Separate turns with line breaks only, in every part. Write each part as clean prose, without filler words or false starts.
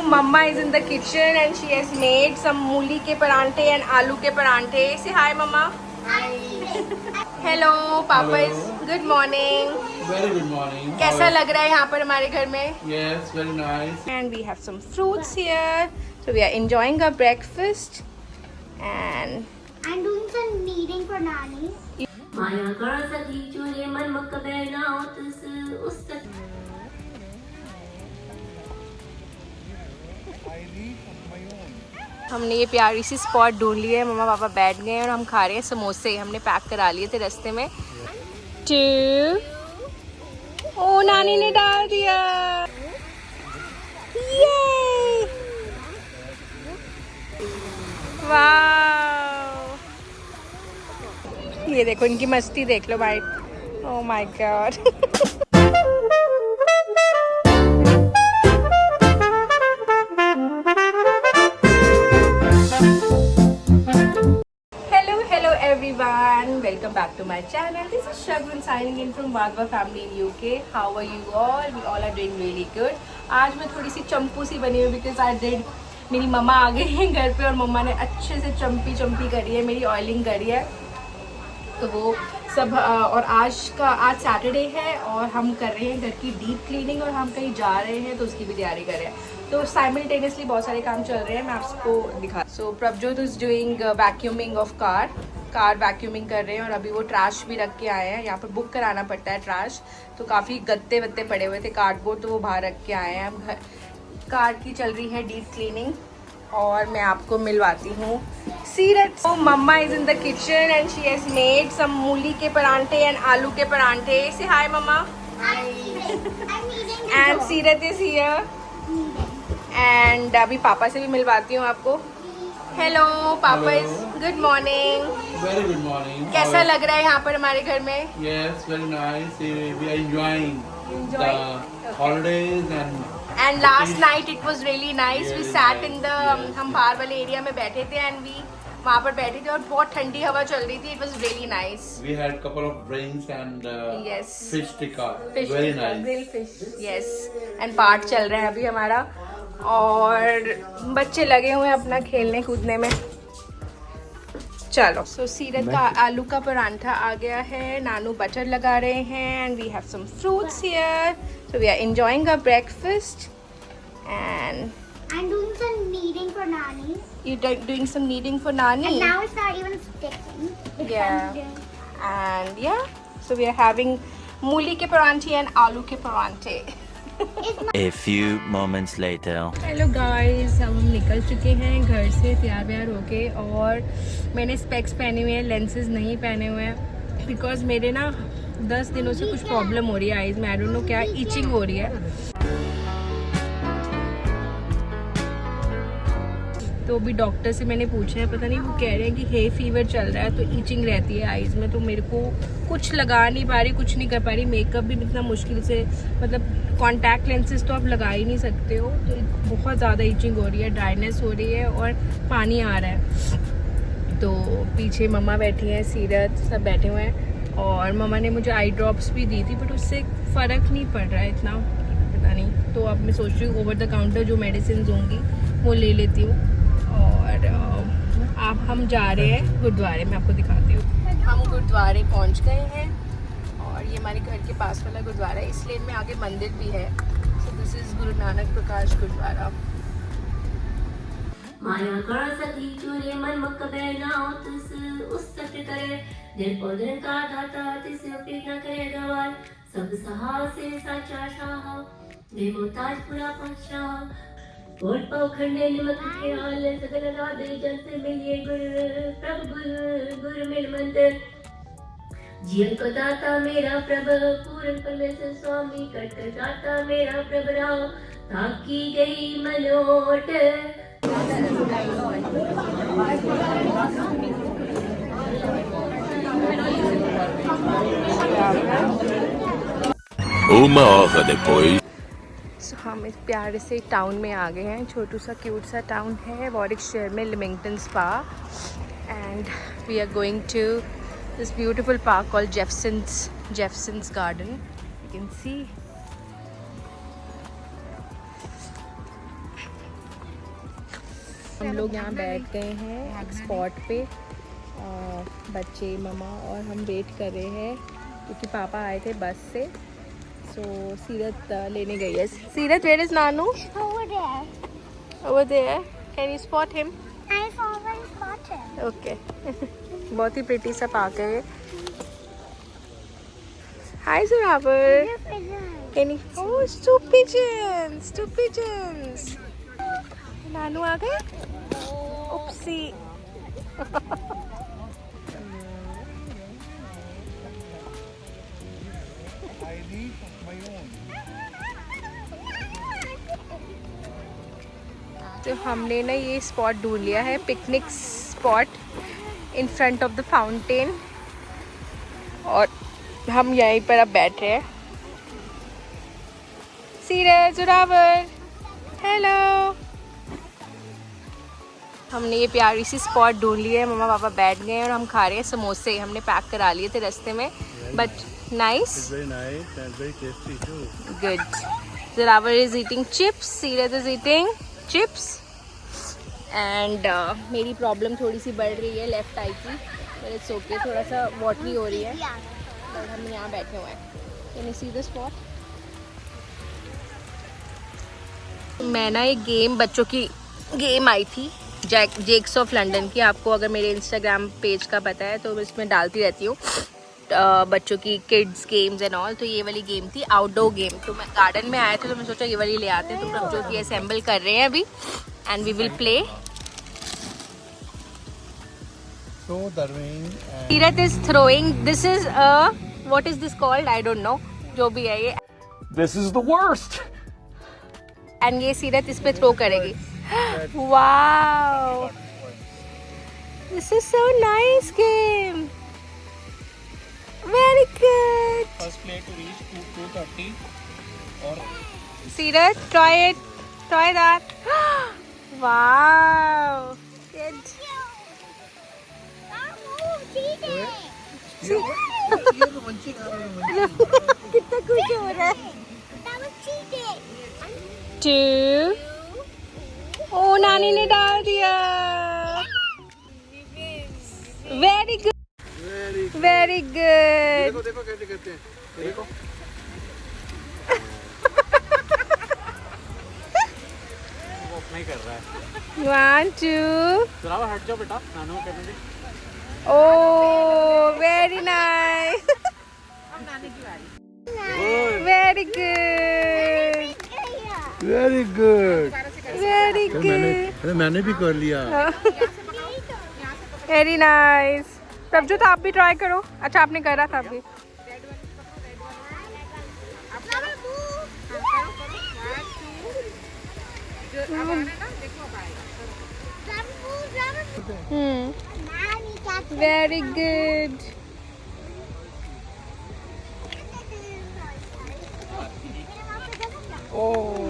Mama is in the kitchen and she has made some मूली के परांठे and आलू के परांठे. Say hi, Mama. Hello, Papa is. Good morning.
Very good morning.
कैसा लग रहा है यहाँ पर हमारे घर में?
Yes, very nice.
And we have some fruits here. So we are enjoying our breakfast. And
I'm doing some kneading for Nani.
माया करा सखी चूरे मन मक बैना उस तक
हमने ये प्यारी सी स्पॉट ढूंढ ली है. मम्मा पापा बैठ गए हैं और हम खा रहे हैं समोसे. हमने पैक करा लिए थे रास्ते में. 2. ओ नानी ने डाल दिया. ये वाह, ये देखो इनकी मस्ती देख लो भाई. Oh my God. Everyone, welcome back to my channel. This is Shagun signing in from Wadhwa family in UK. How are you all? We all are doing really good. आज मैं थोड़ी सी चंपू सी बनी हुई because I did. मेरी मम्मा आ गई है घर पे और मम्मा ने अच्छे से चंपी करी है, मेरी ऑयलिंग करी है. तो वो सब और आज सैटरडे है और हम कर रहे हैं घर की डीप क्लीनिंग और हम कहीं जा रहे हैं तो उसकी भी तैयारी कर रहे हैं. तो साइमल्टेनियसली बहुत सारे काम चल रहे हैं. मैं आपको दिखा. So Prabhjot is doing vacuuming of car vacuuming कर रहे हैं और अभी वो ट्रैश भी रख के आए हैं. यहाँ पर बुक कराना पड़ता है ट्रैश, तो काफ़ी गत्ते वत्ते पड़े हुए थे कार्डबोर्ड, तो वो बाहर रख के आए हैं. हम कार की चल रही है डीप क्लीनिंग और मैं आपको मिलवाती हूँ सीरत. तो mamma is in the kitchen and she has made some मूली के परांठे एंड आलू के परांठे. Say hi mamma. And Seerat is here. And अभी पापा से भी मिलवाती हूँ आपको. Hello papa is. Good morning.
Very good morning.
कैसा लग रहा है यहाँ पर हमारे घर में?
Yes, very nice. We are enjoying the holidays
And last night it was really nice. We sat in the हम बाहर वाले एरिया में बैठे थे and we वहाँ पर बैठे थे और बहुत ठंडी हवा चल रही थी. It was really nice.
we had couple of drinks and
Yes.
fish tikka.
Fish
Very
tikka,
nice.
grilled fish. Yes. And part चल रहा है अभी हमारा और बच्चे लगे हुए हैं अपना खेलने कूदने में. चलो. सो सीरत का आलू का परांठा आ गया है. नानू बटर लगा रहे हैं and we have some fruits here. So we are enjoying our breakfast and
I'm doing some kneading for Nani.
you doing some kneading for Nani.
And now it's not even sticking. Because
Yeah.
I'm doing-
And yeah, so we are having मूली के परांठे and आलू के परांठे.
A few moments later.
Hello guys, हम निकल चुके हैं घर से तैयार व्यार होके और मैंने स्पेक्स पहने हुए हैं, लेंसेज नहीं पहने हुए हैं बिकॉज मेरे ना 10 दिनों से कुछ प्रॉब्लम हो रही है आईज में. आई डोंट नो क्या, इचिंग हो रही है. तो अभी डॉक्टर से मैंने पूछा है, पता नहीं वो कह रहे हैं कि हे फीवर चल रहा है तो ईचिंग रहती है आईज में. तो मेरे को कुछ लगा नहीं पा रही, कुछ नहीं कर पा रही. मेकअप भी इतना मुश्किल से, मतलब कॉन्टैक्ट लेंसेज तो आप लगा ही नहीं सकते हो. तो बहुत ज़्यादा ईचिंग हो रही है, ड्राइनेस हो रही है और पानी आ रहा है. तो पीछे मम्मा बैठी हैं, सीरत सब बैठे हुए हैं और मम्मा ने मुझे आई ड्रॉप्स भी दी थी बट उससे फ़र्क नहीं पड़ रहा है इतना, पता नहीं. तो अब मैं सोच रही हूँ ओवर द काउंटर जो मेडिसिन होंगी वो ले लेती हूँ. और अब हम जा रहे हैं गुरुद्वारे में, आपको दिखाती हूँ. हम गुरुद्वारे पहुँच गए हैं और ये हमारे घर के पास वाला गुरुद्वारा है. इस लेन में आगे मंदिर भी है. So this is Guru Nanak प्रकाश गुरुद्वारा.
माया करा सखी चूरे मन मक बैना उस तक करे दिल पौधन का दाता तिसे उपीत न करे गवार सब सहा से साचा शाह दे मोताज पूरा पहुंचा और पाखंडे निमक के हाल सगल राधे जंत मिलिए प्रभु गुरु मिल मंदिर जीवन को दाता मेरा प्रभु पूर्ण परमेश्वर स्वामी कट दाता मेरा प्रभु राव ताकी गई मनोट.
Uma hora depois.
सो हम इस प्यारे से टाउन में आ गए हैं. छोटू सा क्यूट सा टाउन है वॉरिकशायर में, Leamington Spa. And we are going to this beautiful park called Jephson's garden. You can see हम लोग यहाँ बैठ गए हैं एक स्पॉट पे, बच्चे, ममा और हम वेट कर रहे हैं क्योंकि पापा आए थे बस से। सो सीरत लेने गई है। Seerat, where is Nanu?
Over there.
Over there, can you spot him?
I've already got him.
Okay. बहुत ही प्रिटी सा पार्क है ये। Hi Zorawar, can you? Oh, two pigeons. Nanu आ गए? Oopsie. तो हमने ना ये स्पॉट ढूंढ लिया है, picnic spot in front of the fountain, और हम यहीं पर अब बैठ रहे हैं। Series, Zorawar, hello. हमने ये प्यारी सी स्पॉट ढूंढ ली है, मम्मा पापा बैठ गए हैं और हम खा रहे हैं समोसे। हमने पैक करा लिए थे रास्ते में, but nice,
very nice and very tasty too.
Good. Zorawar is eating chips, series is eating chips, and मेरी प्रॉब्लम थोड़ी सी बढ़ रही है लेफ्ट आई की, बट इट्स ओके, थोड़ा सा वाटरी हो रही है, बट हम यहाँ बैठे हुए हैं। Can you see the spot? मैं ना एक गेम, बच्चों की गेम आई थी जेक्स ऑफ लंदन की, आपको अगर मेरे इंस्टाग्राम पेज का पता है तो मैं इसमें डालती रहती हूँ बच्चों की किड्स गेम्स एंड ऑल। तो ये वाली गेम थी आउटडोर गेम, तो मैं गार्डन में आया था तो मैं सोचा ये वाली ले आते हैं। तो प्रभजोत की असेंबल कर रहे हैं अभी, and we will play.
So Darwin and
Seerat is throwing, this is what is this called, I don't know, जो भी है ये।
This is the worst.
And ये सीरत इस पे थ्रो करेगी। Wow, this is so nice game, very good.
first play to reach 230 or
Seeraj, try it. Try that. Wow. Good. कितना कुछ हो रहा है। Two. ओ, नानी ने डाल दिया। Very good. Very good.
देखो कैसे करते हैं, देखो वो अपना ही कर रहा है।
1, 2.
चलाओ, हट जाओ बेटा, नानू को करने दे।
Oh, very nice. Very good.
Very good.
Very good.
अरे मैंने भी कर लिया।
Very nice. प्रभजोत, आप भी ट्राई करो। अच्छा, आपने करा था अभी। Very good.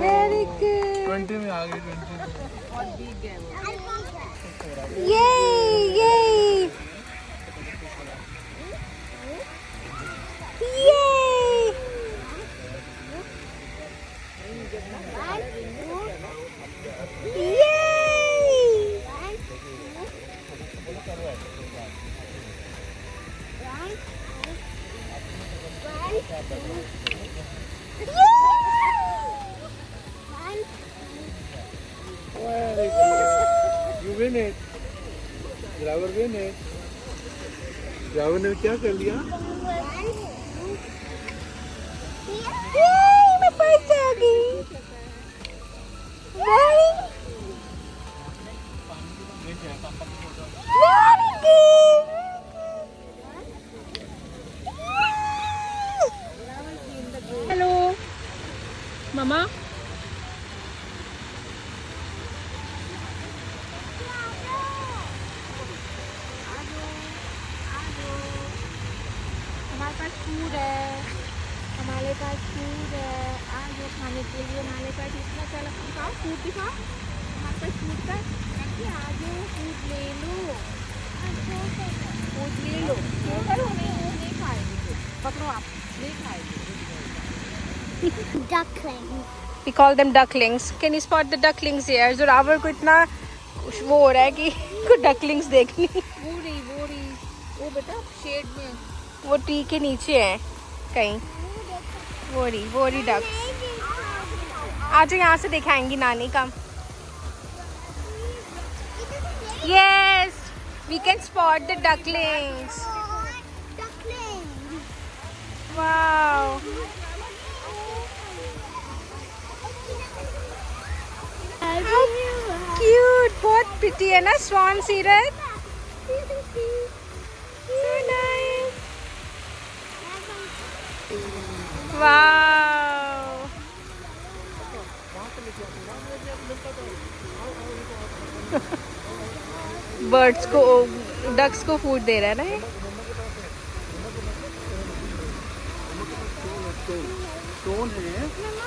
Very good.
20 में आ गए, 20 में।
Yay! Yay! Yay! Yay!
You win it. Driver win it. Driver ने क्या कर लिया?
Yay! मैं फर्स्ट आ गई। Very good. Hello, Mama. हमारे पास फूड है, हमारे पास फूड है, आज वो खाने के लिए हमारे पास इतना चला। दिखाओ फूड, दिखाओ हमारे पास फूड का। आज फूड ले लो, फूड ले लो। क्यों करो, नहीं खाएंगे, पकड़ो आप, नहीं खाएंगे।
Ducklings.
We call them ducklings. Can you spot the ducklings here? Zorawar को इतना कुछ वो हो रहा है कि कुछ डकलिंग्स देखनी।
वो बेटा शेड में
वो ट्री के नीचे है कहीं। वो रही डक्स। आज यहाँ से दिखाएंगी नानी का। Yes we can spot the ducklings. Wow cute, बहुत प्रिटी है ना swan Seerat. So nice. Wow birds को, डक्स को फूड दे रहा है ना ये।
स्टोन है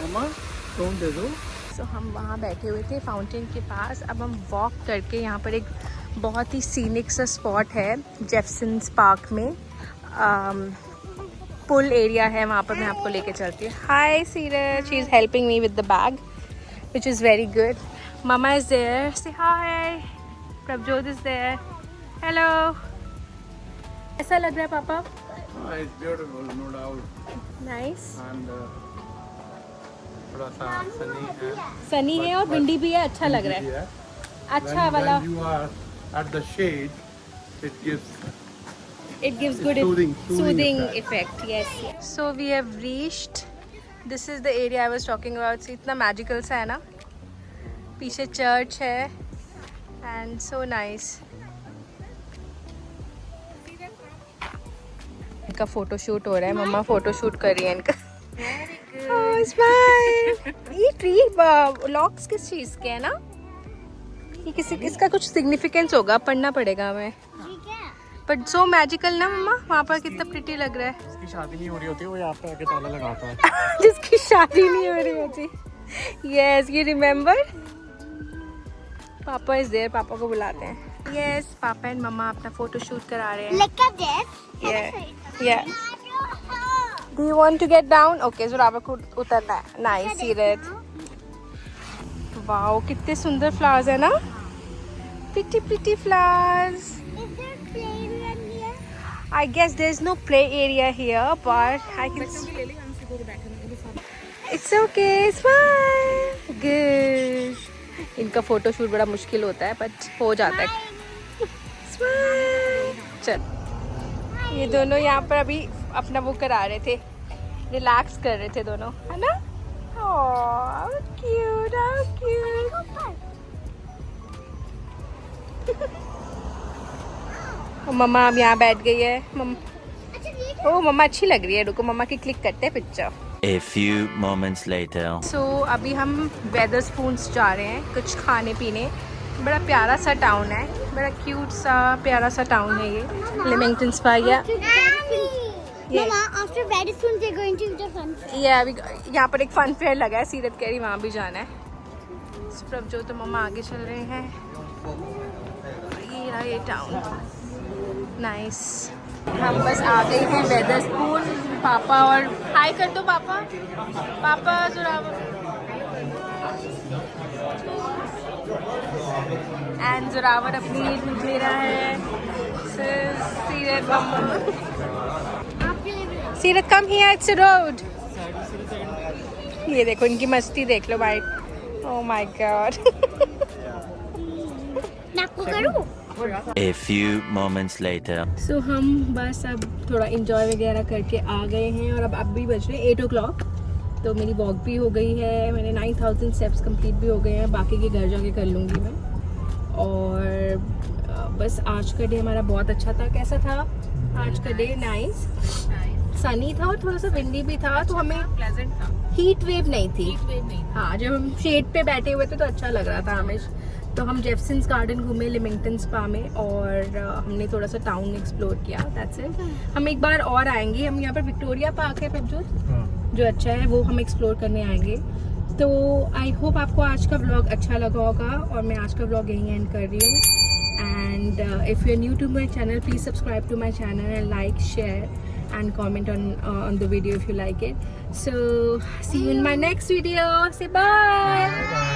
मम्मा, स्टोन दे दो।
तो हम वहाँ बैठे हुए थे फाउंटेन के पास। अब हम वॉक करके यहाँ पर एक बहुत ही सीनिक सा स्पॉट है जेफसन्स पार्क में, पुल एरिया है वहाँ पर। मैं आपको लेके चलती हूँ। Hi Seerat, she is helping me with the bag which is very good. Mama is there, say hi. Prabhjot is there, hello. ऐसा लग रहा है पापा?
It's beautiful, no doubt.
Nice.
And थोड़ा सा सनी है।
सनी है और विंडी भी है, अच्छा लग रहा है। अच्छा वाला।
When you are at the shade, it gives
good soothing
effect.
effect. Yes. So we have reached. This is the area I was talking about. See, इतना magical सा है ना। पीछे चर्च है and so nice. इनका photo shoot हो रहा है। मम्मा फोटो शूट कर रही है इनका। Oh, smile. ये ट्री लॉक्स किस चीज़ के है ना? ये किसी इसका कुछ सिग्निफिकेंस होगा, पढ़ना पड़ेगा हमें। बट सो मैजिकल ना मम्मा, वहाँ पर कितना प्रिटी लग रहा है।
जिसकी शादी नहीं हो रही होती वो यहाँ पे आके ताला लगाता है।
जिसकी शादी नहीं हो रही होती। Yes, you remember? पापा इज देयर, पापा को बुलाते हैं। यस, पापा एंड मम्मा अपना फोटो शूट करा रहे हैं।
Look at this.
या do you want to get down? Okay, ज़ुराबा को उतरना है। नाइस सीरत। वाओ, कितने सुंदर फ्लावर्स है ना। Pretty pretty flowers.
Is there play area here?
I guess there's no play area here, but I can. It's okay, smile. Good. इनका फोटो शूट बड़ा मुश्किल होता है, बट हो जाता है। Smile. चल, ये दोनों यहाँ पर अभी अपना वो करा रहे थे, रिलैक्स कर रहे थे दोनों, है ना? Oh, cute, how cute. मम्मा अब यहाँ बैठ गई है। ओ मम्मा अच्छी लग रही है, रुको मम्मा की क्लिक करते हैं picture.
A few moments later.
सो अभी हम वेदरस्पून्स जा रहे हैं कुछ खाने पीने। बड़ा प्यारा सा टाउन है, बड़ा क्यूट सा प्यारा सा टाउन है ये लिमिंगटन स्पा। या
Mama, after Radisson, they're going to the fun fair.
ये अभी यहाँ पर एक फन फेयर लगा है, सीरत कह रही वहाँ भी जाना है। प्रभजोत तो मम्मा आगे चल रहे हैं। ये रहा ये टाउन, नाइस। हम बस आ गए हैं वेदरस्पून। पापा और हाय कर दो पापा। पापा ज़ुराबा एंड ज़ुरावर अपनी लीड ले रहा है। सीरत मम्मा, सीरत कम हियर, इट्स रोड। ये देखो इनकी मस्ती देख लो भाई। Oh my God.
नाकू करूँ?
A few moments later.
सो हम बस अब थोड़ा इंजॉय वगैरह करके आ गए हैं और अब भी बज रहे हैं 8 o'clock। तो मेरी वॉक भी हो गई है, मैंने 9000 स्टेप्स कंप्लीट भी हो गए हैं। बाकी के घर जाके कर लूँगी मैं। और बस आज का डे हमारा बहुत अच्छा था। कैसा था आज का डे? नाइस, सनी था और थोड़ा सा विंडी भी था, तो हमें प्लेजेंट था। हीट वेव नहीं थी। हाँ, जब हम शेड पे बैठे हुए थे तो अच्छा लग रहा था हमें। तो हम जेफसन्स गार्डन घूमे लिमिंगटन स्पा में और हमने थोड़ा सा टाउन एक्सप्लोर किया। That's it. हम एक बार और आएंगे। हम यहाँ पर विक्टोरिया पार्क है प्रभजोत, जो अच्छा है, वो हम एक्सप्लोर करने आएंगे। तो आई होप आपको आज का व्लॉग अच्छा लगा होगा और मैं आज का व्लॉग यहीं एंड कर रही हूँ। and if you're new to my channel, please subscribe to my channel and like, share and comment on the video if you like it. So see you in my next video. Say bye.